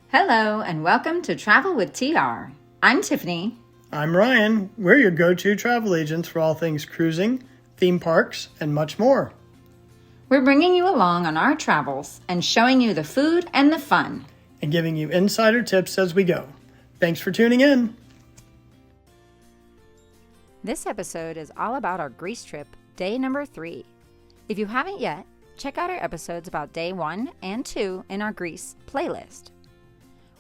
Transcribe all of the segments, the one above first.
Hello and welcome to Travel with TR. I'm Tiffany. I'm Ryan. We're your go-to travel agents for all things cruising, theme parks, and much more. We're bringing you along on our travels and showing you the food and the fun. And giving you insider tips as we go. Thanks for tuning in. This episode is all about our Greece trip, day number 3. If you haven't yet, check out our episodes about day 1 and 2 in our Greece playlist.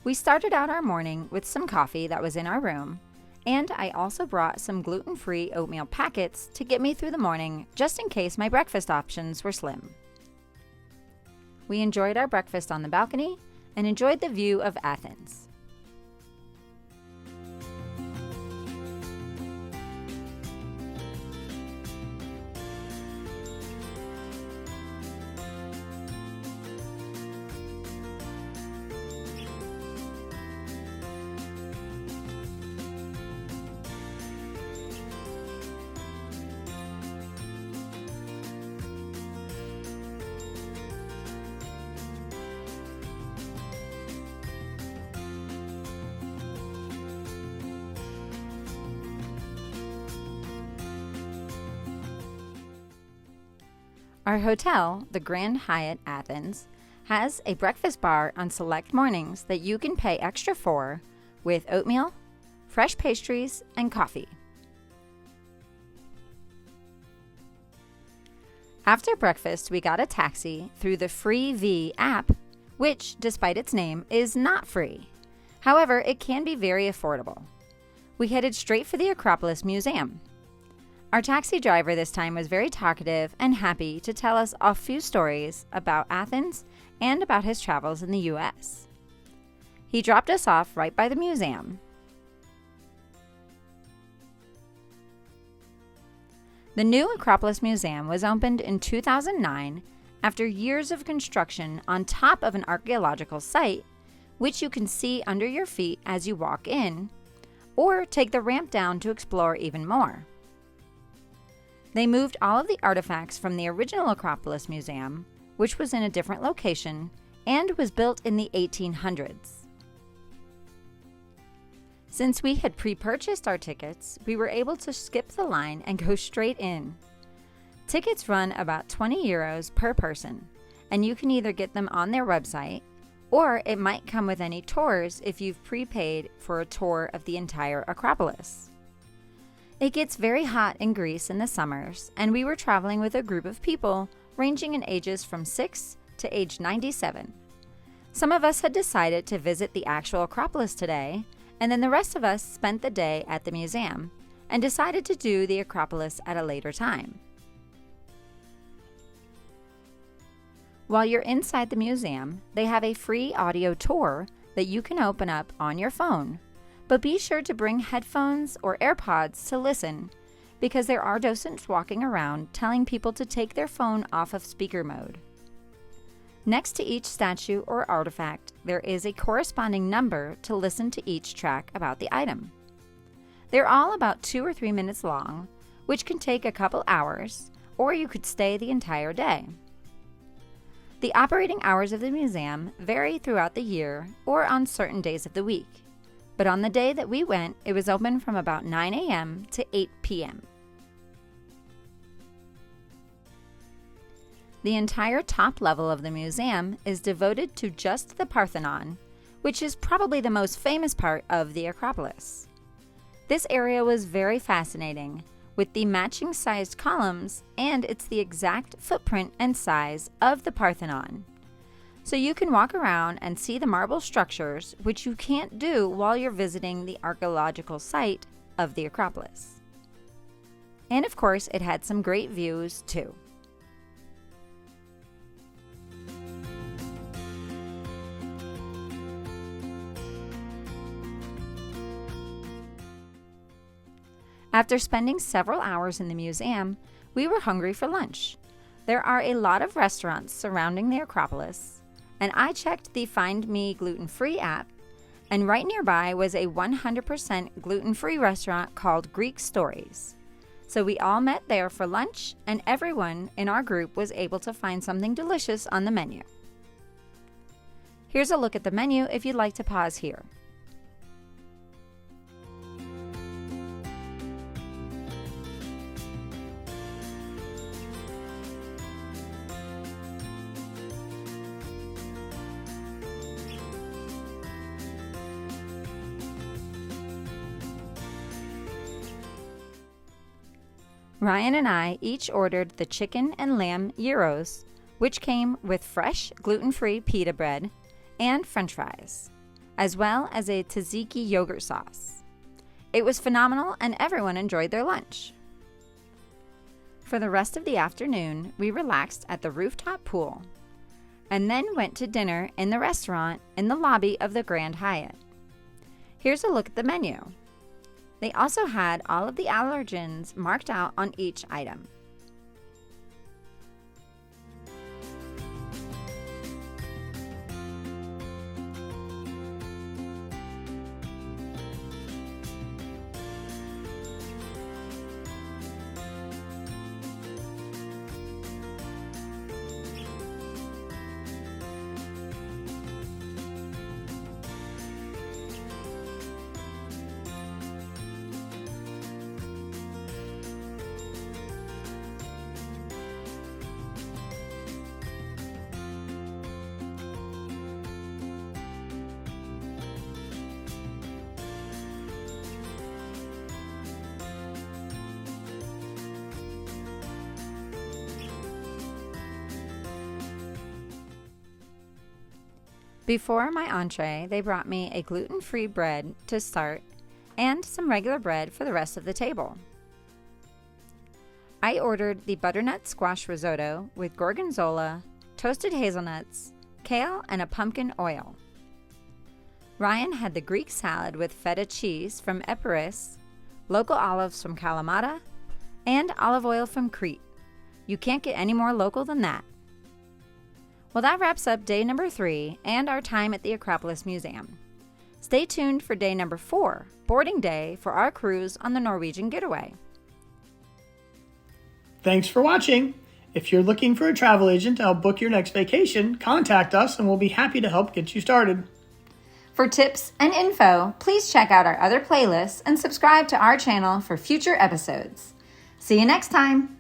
We started out our morning with some coffee that was in our room, and I also brought some gluten-free oatmeal packets to get me through the morning just in case my breakfast options were slim. We enjoyed our breakfast on the balcony and enjoyed the view of Athens. Our hotel, the Grand Hyatt Athens, has a breakfast bar on select mornings that you can pay extra for with oatmeal, fresh pastries, and coffee. After breakfast, we got a taxi through the Free V app, which, despite its name, is not free. However, it can be very affordable. We headed straight for the Acropolis Museum. Our taxi driver this time was very talkative and happy to tell us a few stories about Athens and about his travels in the U.S. He dropped us off right by the museum. The new Acropolis Museum was opened in 2009 after years of construction on top of an archaeological site, which you can see under your feet as you walk in, or take the ramp down to explore even more. They moved all of the artifacts from the original Acropolis Museum, which was in a different location and was built in the 1800s. Since we had pre-purchased our tickets, we were able to skip the line and go straight in. Tickets run about 20 euros per person, and you can either get them on their website, or it might come with any tours if you've prepaid for a tour of the entire Acropolis. It gets very hot in Greece in the summers, and we were traveling with a group of people ranging in ages from 6 to age 97. Some of us had decided to visit the actual Acropolis today, and then the rest of us spent the day at the museum and decided to do the Acropolis at a later time. While you're inside the museum, they have a free audio tour that you can open up on your phone. But be sure to bring headphones or AirPods to listen, because there are docents walking around telling people to take their phone off of speaker mode. Next to each statue or artifact, there is a corresponding number to listen to each track about the item. They're all about 2 or 3 minutes long, which can take a couple hours, or you could stay the entire day. The operating hours of the museum vary throughout the year or on certain days of the week. But on the day that we went, it was open from about 9 a.m. to 8 p.m. The entire top level of the museum is devoted to just the Parthenon, which is probably the most famous part of the Acropolis. This area was very fascinating, with the matching sized columns, and it's the exact footprint and size of the Parthenon. So you can walk around and see the marble structures, which you can't do while you're visiting the archaeological site of the Acropolis. And of course, it had some great views too. After spending several hours in the museum, we were hungry for lunch. There are a lot of restaurants surrounding the Acropolis, and I checked the Find Me Gluten-Free app, and right nearby was a 100% gluten-free restaurant called Greek Stories. So we all met there for lunch, and everyone in our group was able to find something delicious on the menu. Here's a look at the menu if you'd like to pause here. Ryan and I each ordered the chicken and lamb gyros, which came with fresh, gluten-free pita bread and french fries, as well as a tzatziki yogurt sauce. It was phenomenal and everyone enjoyed their lunch. For the rest of the afternoon, we relaxed at the rooftop pool and then went to dinner in the restaurant in the lobby of the Grand Hyatt. Here's a look at the menu. They also had all of the allergens marked out on each item. Before my entree, they brought me a gluten-free bread to start and some regular bread for the rest of the table. I ordered the butternut squash risotto with gorgonzola, toasted hazelnuts, kale, and a pumpkin oil. Ryan had the Greek salad with feta cheese from Epirus, local olives from Kalamata, and olive oil from Crete. You can't get any more local than that. Well, that wraps up day number 3 and our time at the Acropolis Museum. Stay tuned for day number 4, boarding day for our cruise on the Norwegian Getaway. Thanks for watching. If you're looking for a travel agent to help book your next vacation, contact us and we'll be happy to help get you started. For tips and info, please check out our other playlists and subscribe to our channel for future episodes. See you next time.